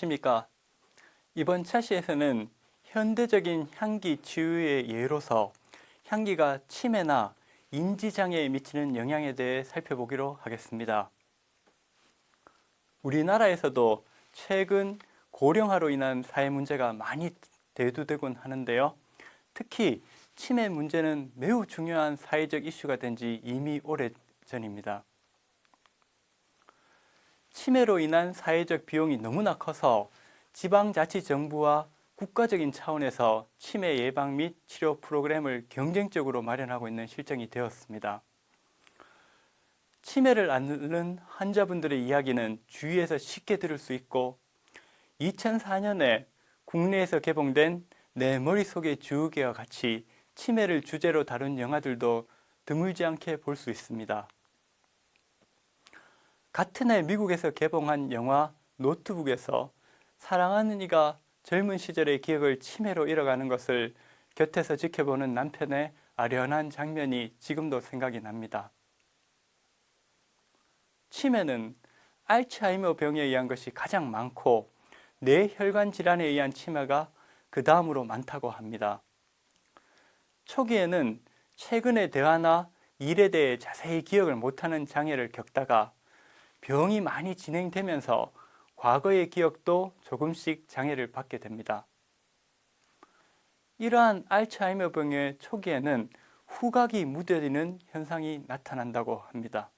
안녕하십니까. 이번 차시에서는 현대적인 향기 치유의 예로서 향기가 치매나 인지장애에 미치는 영향에 대해 살펴보기로 하겠습니다. 우리나라에서도 최근 고령화로 인한 사회 문제가 많이 대두되곤 하는데요. 특히 치매 문제는 매우 중요한 사회적 이슈가 된 지 이미 오래전입니다. 치매로 인한 사회적 비용이 너무나 커서 지방자치정부와 국가적인 차원에서 치매 예방 및 치료 프로그램을 경쟁적으로 마련하고 있는 실정이 되었습니다. 치매를 앓는 환자분들의 이야기는 주위에서 쉽게 들을 수 있고 2004년에 국내에서 개봉된 내 머릿속에 지우개와 같이 치매를 주제로 다룬 영화들도 드물지 않게 볼 수 있습니다. 같은 해 미국에서 개봉한 영화 노트북에서 사랑하는 이가 젊은 시절의 기억을 치매로 잃어가는 것을 곁에서 지켜보는 남편의 아련한 장면이 지금도 생각이 납니다. 치매는 알츠하이머 병에 의한 것이 가장 많고 뇌혈관 질환에 의한 치매가 그 다음으로 많다고 합니다. 초기에는 최근의 대화나 일에 대해 자세히 기억을 못하는 장애를 겪다가 병이 많이 진행되면서 과거의 기억도 조금씩 장애를 받게 됩니다. 이러한 알츠하이머 병의 초기에는 후각이 무뎌지는 현상이 나타난다고 합니다.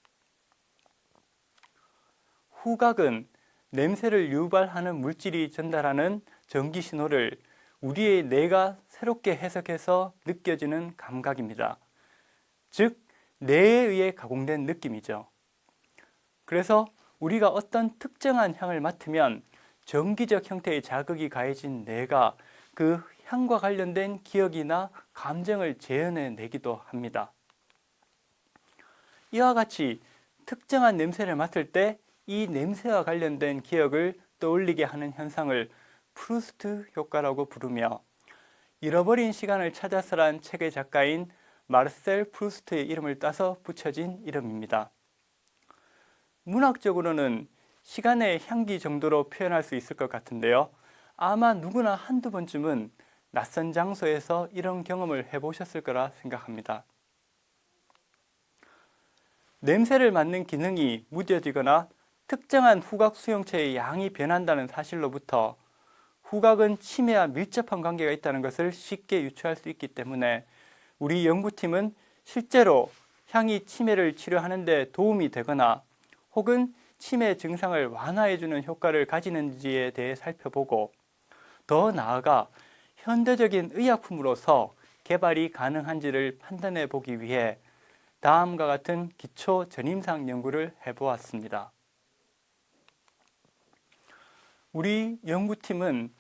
후각은 냄새를 유발하는 물질이 전달하는 전기 신호를 우리의 뇌가 새롭게 해석해서 느껴지는 감각입니다. 즉, 뇌에 의해 가공된 느낌이죠. 그래서 우리가 어떤 특정한 향을 맡으면 정기적 형태의 자극이 가해진 뇌가 그 향과 관련된 기억이나 감정을 재현해내기도 합니다. 이와 같이 특정한 냄새를 맡을 때 이 냄새와 관련된 기억을 떠올리게 하는 현상을 프루스트 효과라고 부르며 잃어버린 시간을 찾아서란 책의 작가인 마르셀 프루스트의 이름을 따서 붙여진 이름입니다. 문학적으로는 시간의 향기 정도로 표현할 수 있을 것 같은데요. 아마 누구나 한두 번쯤은 낯선 장소에서 이런 경험을 해보셨을 거라 생각합니다. 냄새를 맡는 기능이 무뎌지거나 특정한 후각 수용체의 양이 변한다는 사실로부터 후각은 치매와 밀접한 관계가 있다는 것을 쉽게 유추할 수 있기 때문에 우리 연구팀은 실제로 향이 치매를 치료하는 데 도움이 되거나 혹은 치매 증상을 완화해주는 효과를 가지는지에 대해 살펴보고 더 나아가 현대적인 의약품으로서 개발이 가능한지를 판단해 보기 위해 다음과 같은 기초 전임상 연구를 해보았습니다. 우리 연구팀은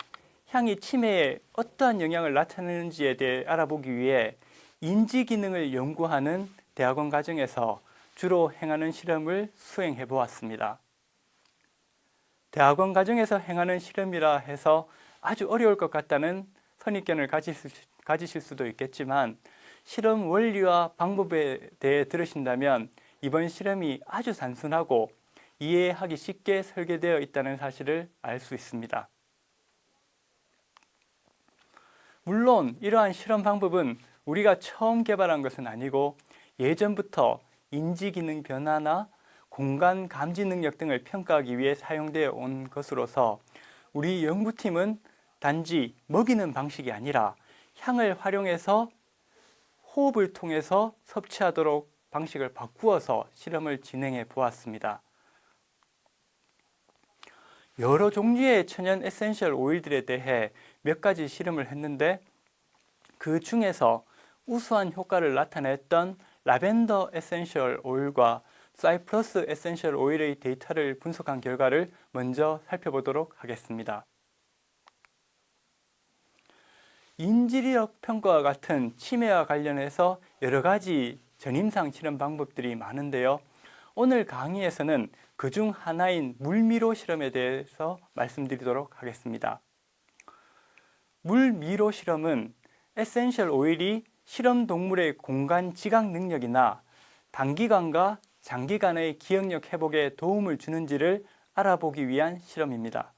향이 치매에 어떠한 영향을 나타내는지에 대해 알아보기 위해 인지 기능을 연구하는 대학원 과정에서 주로 행하는 실험을 수행해 보았습니다. 대학원 과정에서 행하는 실험이라 해서 아주 어려울 것 같다는 선입견을 가지실 수도 있겠지만 실험 원리와 방법에 대해 들으신다면 이번 실험이 아주 단순하고 이해하기 쉽게 설계되어 있다는 사실을 알 수 있습니다. 물론 이러한 실험 방법은 우리가 처음 개발한 것은 아니고 예전부터 인지기능 변화나 공간 감지 능력 등을 평가하기 위해 사용되어 온 것으로서 우리 연구팀은 단지 먹이는 방식이 아니라 향을 활용해서 호흡을 통해서 섭취하도록 방식을 바꾸어서 실험을 진행해 보았습니다. 여러 종류의 천연 에센셜 오일들에 대해 몇 가지 실험을 했는데 그 중에서 우수한 효과를 나타냈던 라벤더 에센셜 오일과 사이프러스 에센셜 오일의 데이터를 분석한 결과를 먼저 살펴보도록 하겠습니다. 인지력 평가와 같은 치매와 관련해서 여러 가지 전임상 실험 방법들이 많은데요. 오늘 강의에서는 그중 하나인 물미로 실험에 대해서 말씀드리도록 하겠습니다. 물미로 실험은 에센셜 오일이 실험 동물의 공간 지각 능력이나 단기간과 장기간의 기억력 회복에 도움을 주는지를 알아보기 위한 실험입니다.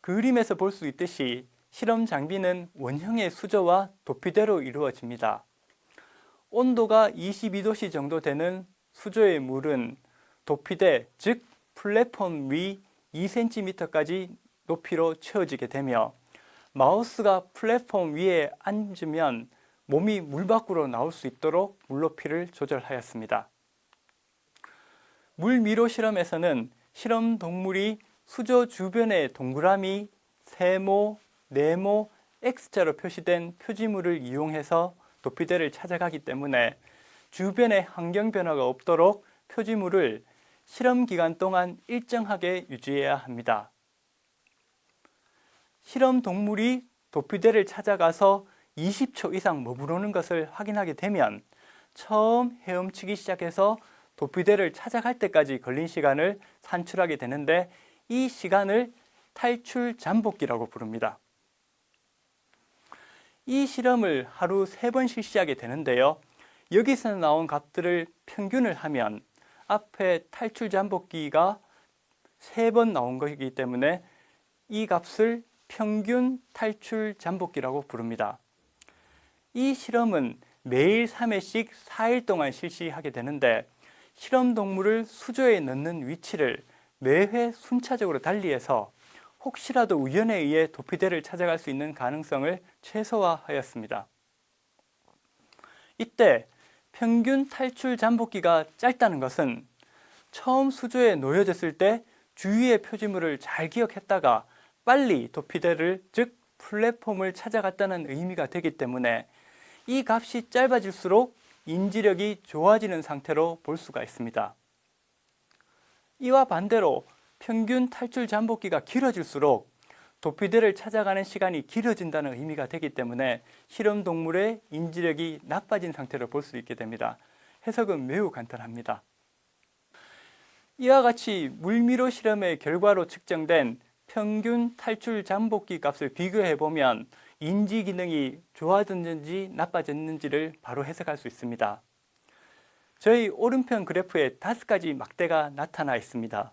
그림에서 볼 수 있듯이 실험 장비는 원형의 수조와 도피대로 이루어집니다. 온도가 22도씨 정도 되는 수조의 물은 도피대, 즉 플랫폼 위 2cm까지 높이로 채워지게 되며 마우스가 플랫폼 위에 앉으면 몸이 물 밖으로 나올 수 있도록 물높이를 조절하였습니다. 물미로 실험에서는 실험 동물이 수조 주변의 동그라미, 세모, 네모, X자로 표시된 표지물을 이용해서 도피대를 찾아가기 때문에 주변의 환경 변화가 없도록 표지물을 실험 기간 동안 일정하게 유지해야 합니다. 실험 동물이 도피대를 찾아가서 20초 이상 머무르는 것을 확인하게 되면 처음 헤엄치기 시작해서 도피대를 찾아갈 때까지 걸린 시간을 산출하게 되는데 이 시간을 탈출 잠복기라고 부릅니다. 이 실험을 하루 3번 실시하게 되는데요. 여기서 나온 값들을 평균을 하면 앞에 탈출 잠복기가 3번 나온 것이기 때문에 이 값을 평균 탈출 잠복기라고 부릅니다. 이 실험은 매일 3회씩 4일 동안 실시하게 되는데 실험 동물을 수조에 넣는 위치를 매회 순차적으로 달리해서 혹시라도 우연에 의해 도피대를 찾아갈 수 있는 가능성을 최소화하였습니다. 이때 평균 탈출 잠복기가 짧다는 것은 처음 수조에 놓여졌을 때 주위의 표지물을 잘 기억했다가 빨리 도피대를, 즉 플랫폼을 찾아갔다는 의미가 되기 때문에 이 값이 짧아질수록 인지력이 좋아지는 상태로 볼 수가 있습니다. 이와 반대로 평균 탈출 잠복기가 길어질수록 도피대를 찾아가는 시간이 길어진다는 의미가 되기 때문에 실험 동물의 인지력이 나빠진 상태로 볼 수 있게 됩니다. 해석은 매우 간단합니다. 이와 같이 물미로 실험의 결과로 측정된 평균 탈출 잠복기 값을 비교해 보면 인지 기능이 좋아졌는지 나빠졌는지를 바로 해석할 수 있습니다. 저희 오른편 그래프에 5가지 막대가 나타나 있습니다.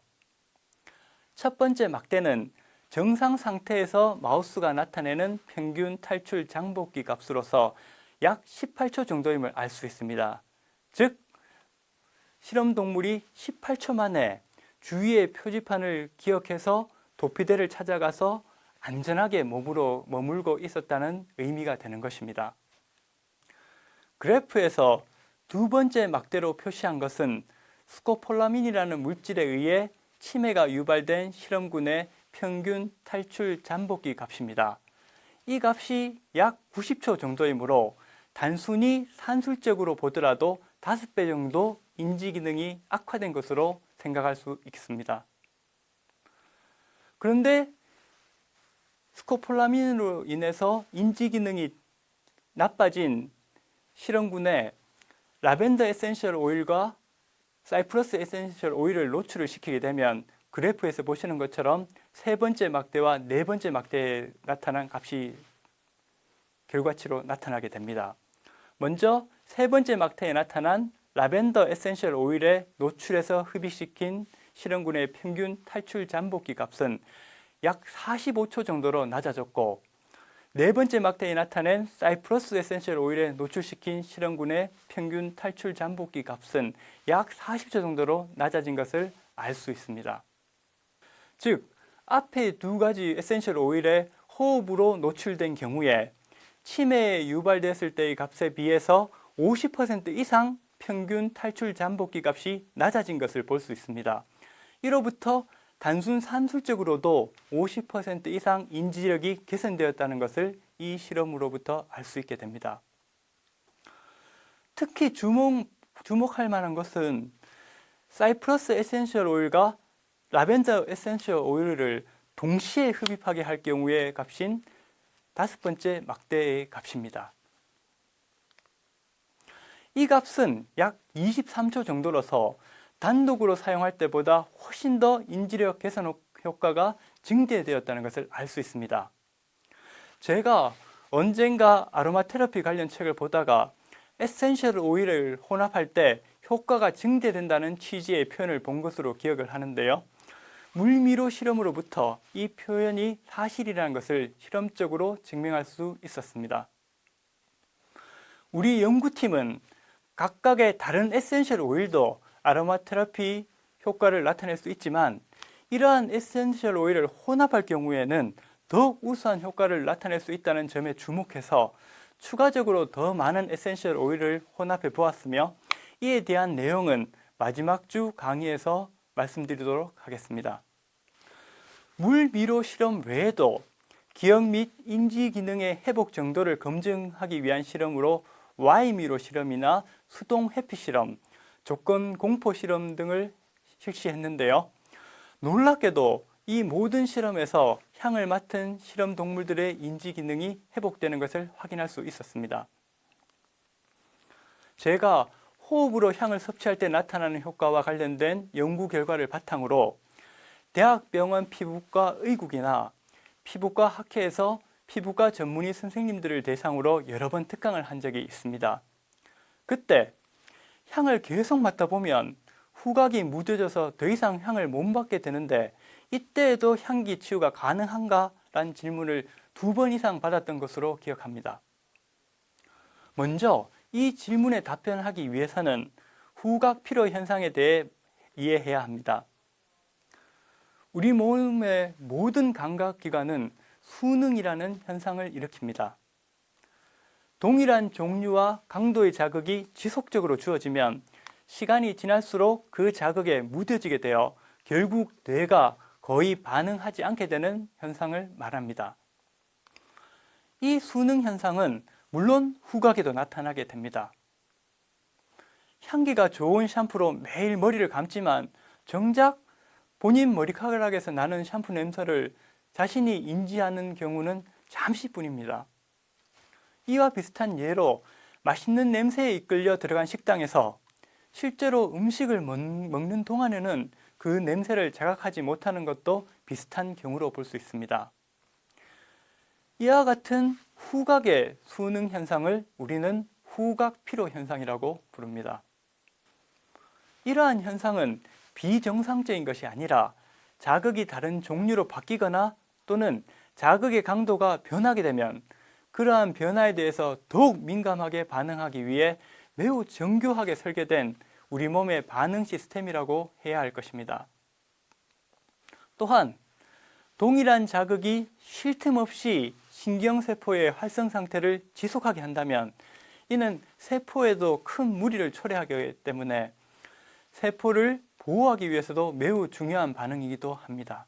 첫 번째 막대는 정상 상태에서 마우스가 나타내는 평균 탈출 잠복기 값으로서 약 18초 정도임을 알 수 있습니다. 즉, 실험 동물이 18초 만에 주위의 표지판을 기억해서 도피대를 찾아가서 안전하게 머물고 있었다는 의미가 되는 것입니다. 그래프에서 두 번째 막대로 표시한 것은 스코폴라민이라는 물질에 의해 치매가 유발된 실험군의 평균 탈출 잠복기 값입니다. 이 값이 약 90초 정도이므로 단순히 산술적으로 보더라도 5배 정도 인지 기능이 악화된 것으로 생각할 수 있습니다. 그런데 스코폴라민으로 인해서 인지 기능이 나빠진 실험군에 라벤더 에센셜 오일과 사이프러스 에센셜 오일을 노출을 시키게 되면 그래프에서 보시는 것처럼 세 번째 막대와 네 번째 막대에 나타난 값이 결과치로 나타나게 됩니다. 먼저 세 번째 막대에 나타난 라벤더 에센셜 오일에 노출해서 흡입시킨 실험군의 평균 탈출 잠복기 값은 약 45초 정도로 낮아졌고, 네 번째 막대에 나타낸 사이프러스 에센셜 오일에 노출시킨 실험군의 평균 탈출 잠복기 값은 약 40초 정도로 낮아진 것을 알 수 있습니다. 즉, 앞의 두 가지 에센셜 오일에 호흡으로 노출된 경우에 치매에 유발됐을 때의 값에 비해서 50% 이상 평균 탈출 잠복기 값이 낮아진 것을 볼 수 있습니다. 이로부터 단순 산술적으로도 50% 이상 인지력이 개선되었다는 것을 이 실험으로부터 알 수 있게 됩니다. 특히 주목할 만한 것은 사이프러스 에센셜 오일과 라벤더 에센셜 오일을 동시에 흡입하게 할 경우의 값인 5번째 막대의 값입니다. 이 값은 약 23초 정도로서 단독으로 사용할 때보다 훨씬 더 인지력 개선 효과가 증대되었다는 것을 알 수 있습니다. 제가 언젠가 아로마 테라피 관련 책을 보다가 에센셜 오일을 혼합할 때 효과가 증대된다는 취지의 표현을 본 것으로 기억을 하는데요. 물미로 실험으로부터 이 표현이 사실이라는 것을 실험적으로 증명할 수 있었습니다. 우리 연구팀은 각각의 다른 에센셜 오일도 아로마 테라피 효과를 나타낼 수 있지만 이러한 에센셜 오일을 혼합할 경우에는 더욱 우수한 효과를 나타낼 수 있다는 점에 주목해서 추가적으로 더 많은 에센셜 오일을 혼합해 보았으며 이에 대한 내용은 마지막 주 강의에서 말씀드리도록 하겠습니다. 물미로 실험 외에도 기억 및 인지 기능의 회복 정도를 검증하기 위한 실험으로 Y미로 실험이나 수동 회피 실험, 조건 공포 실험 등을 실시했는데요. 놀랍게도 이 모든 실험에서 향을 맡은 실험 동물들의 인지 기능이 회복되는 것을 확인할 수 있었습니다. 제가 호흡으로 향을 섭취할 때 나타나는 효과와 관련된 연구 결과를 바탕으로 대학병원 피부과 의국이나 피부과 학회에서 피부과 전문의 선생님들을 대상으로 여러 번 특강을 한 적이 있습니다. 그때 향을 계속 맡다 보면 후각이 무뎌져서 더 이상 향을 못 맡게 되는데 이때에도 향기 치유가 가능한가? 라는 질문을 2번 이상 받았던 것으로 기억합니다. 먼저 이 질문에 답변하기 위해서는 후각 피로 현상에 대해 이해해야 합니다. 우리 몸의 모든 감각기관은 수능이라는 현상을 일으킵니다. 동일한 종류와 강도의 자극이 지속적으로 주어지면 시간이 지날수록 그 자극에 무뎌지게 되어 결국 뇌가 거의 반응하지 않게 되는 현상을 말합니다. 이 수능 현상은 물론 후각에도 나타나게 됩니다. 향기가 좋은 샴푸로 매일 머리를 감지만 정작 본인 머리카락에서 나는 샴푸 냄새를 자신이 인지하는 경우는 잠시뿐입니다. 이와 비슷한 예로 맛있는 냄새에 이끌려 들어간 식당에서 실제로 음식을 먹는 동안에는 그 냄새를 자각하지 못하는 것도 비슷한 경우로 볼 수 있습니다. 이와 같은 후각의 수능 현상을 우리는 후각 피로 현상이라고 부릅니다. 이러한 현상은 비정상적인 것이 아니라 자극이 다른 종류로 바뀌거나 또는 자극의 강도가 변하게 되면 그러한 변화에 대해서 더욱 민감하게 반응하기 위해 매우 정교하게 설계된 우리 몸의 반응 시스템이라고 해야 할 것입니다. 또한 동일한 자극이 쉴 틈 없이 신경세포의 활성 상태를 지속하게 한다면 이는 세포에도 큰 무리를 초래하기 때문에 세포를 보호하기 위해서도 매우 중요한 반응이기도 합니다.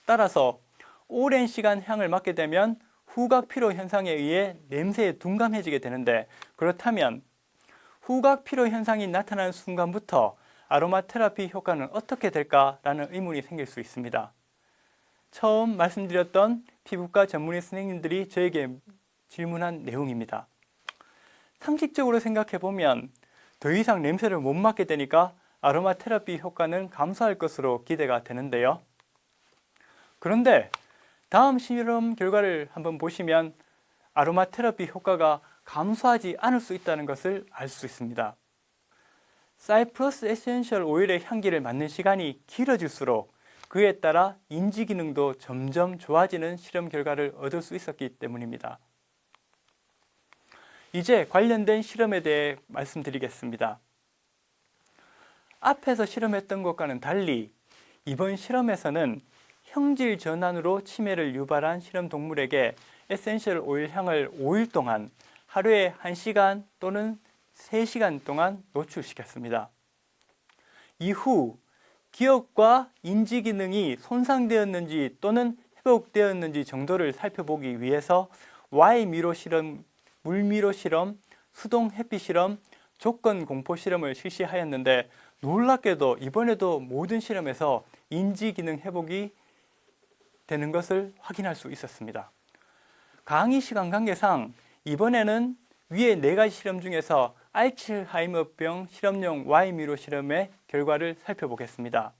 따라서 오랜 시간 향을 맡게 되면 후각 피로 현상에 의해 냄새에 둔감해지게 되는데 그렇다면 후각 피로 현상이 나타나는 순간부터 아로마 테라피 효과는 어떻게 될까라는 의문이 생길 수 있습니다. 처음 말씀드렸던 피부과 전문의 선생님들이 저에게 질문한 내용입니다. 상식적으로 생각해 보면 더 이상 냄새를 못 맡게 되니까 아로마 테라피 효과는 감소할 것으로 기대가 되는데요. 그런데 다음 실험 결과를 한번 보시면 아로마 테라피 효과가 감소하지 않을 수 있다는 것을 알 수 있습니다. 사이프러스 에센셜 오일의 향기를 맡는 시간이 길어질수록 그에 따라 인지 기능도 점점 좋아지는 실험 결과를 얻을 수 있었기 때문입니다. 이제 관련된 실험에 대해 말씀드리겠습니다. 앞에서 실험했던 것과는 달리 이번 실험에서는 형질 전환으로 치매를 유발한 실험 동물에게 에센셜 오일 향을 5일 동안 하루에 1시간 또는 3시간 동안 노출시켰습니다. 이후 기억과 인지 기능이 손상되었는지 또는 회복되었는지 정도를 살펴보기 위해서 Y미로 실험, 물미로 실험, 수동 회피 실험, 조건 공포 실험을 실시하였는데 놀랍게도 이번에도 모든 실험에서 인지 기능 회복이 되는 것을 확인할 수 있었습니다. 강의 시간 관계상 이번에는 위의 4가지 실험 중에서 알츠하이머병 실험용 Y미로 실험의 결과를 살펴보겠습니다.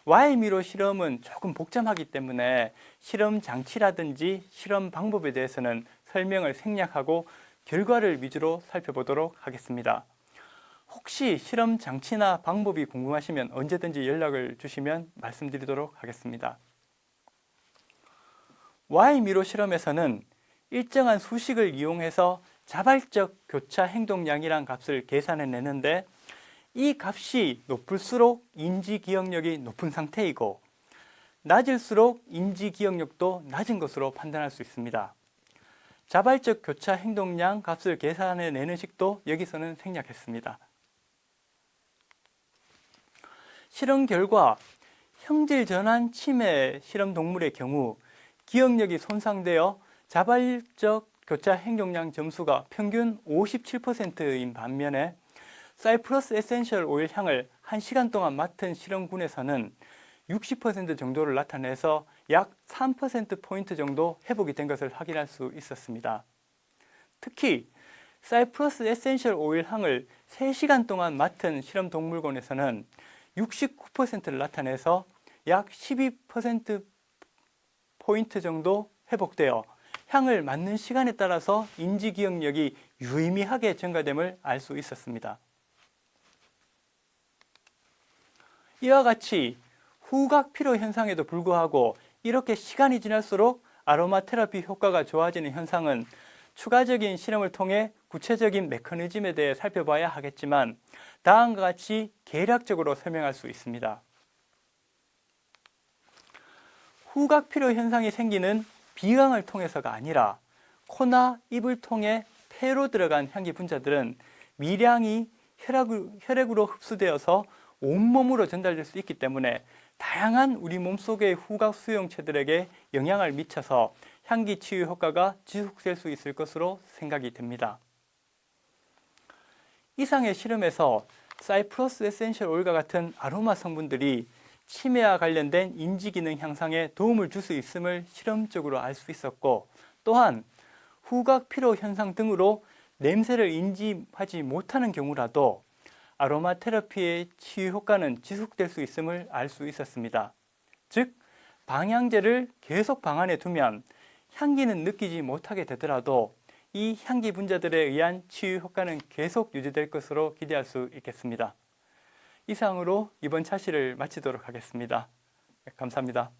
Y미로 실험은 조금 복잡하기 때문에 실험 장치라든지 실험 방법에 대해서는 설명을 생략하고 결과를 위주로 살펴보도록 하겠습니다. 혹시 실험 장치나 방법이 궁금하시면 언제든지 연락을 주시면 말씀드리도록 하겠습니다. Y미로 실험에서는 일정한 수식을 이용해서 자발적 교차 행동량이란 값을 계산해내는데, 이 값이 높을수록 인지 기억력이 높은 상태이고 낮을수록 인지 기억력도 낮은 것으로 판단할 수 있습니다. 자발적 교차 행동량 값을 계산해내는 식도 여기서는 생략했습니다. 실험 결과 형질 전환 치매 실험 동물의 경우 기억력이 손상되어 자발적 교차 행동량 점수가 평균 57%인 반면에 사이프러스 에센셜 오일 향을 1시간 동안 맡은 실험군에서는 60% 정도를 나타내서 약 3%포인트 정도 회복이 된 것을 확인할 수 있었습니다. 특히 사이프러스 에센셜 오일 향을 3시간 동안 맡은 실험 동물군에서는 69%를 나타내서 약 12%포인트 정도 회복되어 향을 맡는 시간에 따라서 인지 기억력이 유의미하게 증가됨을 알 수 있었습니다. 이와 같이 후각 피로 현상에도 불구하고 이렇게 시간이 지날수록 아로마 테라피 효과가 좋아지는 현상은 추가적인 실험을 통해 구체적인 메커니즘에 대해 살펴봐야 하겠지만 다음과 같이 개략적으로 설명할 수 있습니다. 후각 피로 현상이 생기는 비강을 통해서가 아니라 코나 입을 통해 폐로 들어간 향기 분자들은 미량이 혈액으로 흡수되어서 온몸으로 전달될 수 있기 때문에 다양한 우리 몸속의 후각 수용체들에게 영향을 미쳐서 향기 치유 효과가 지속될 수 있을 것으로 생각이 됩니다. 이상의 실험에서 사이프러스 에센셜 오일과 같은 아로마 성분들이 치매와 관련된 인지기능 향상에 도움을 줄 수 있음을 실험적으로 알 수 있었고, 또한 후각 피로 현상 등으로 냄새를 인지하지 못하는 경우라도 아로마 테라피의 치유 효과는 지속될 수 있음을 알 수 있었습니다. 즉, 방향제를 계속 방안에 두면 향기는 느끼지 못하게 되더라도 이 향기 분자들에 의한 치유 효과는 계속 유지될 것으로 기대할 수 있겠습니다. 이상으로 이번 차시를 마치도록 하겠습니다. 감사합니다.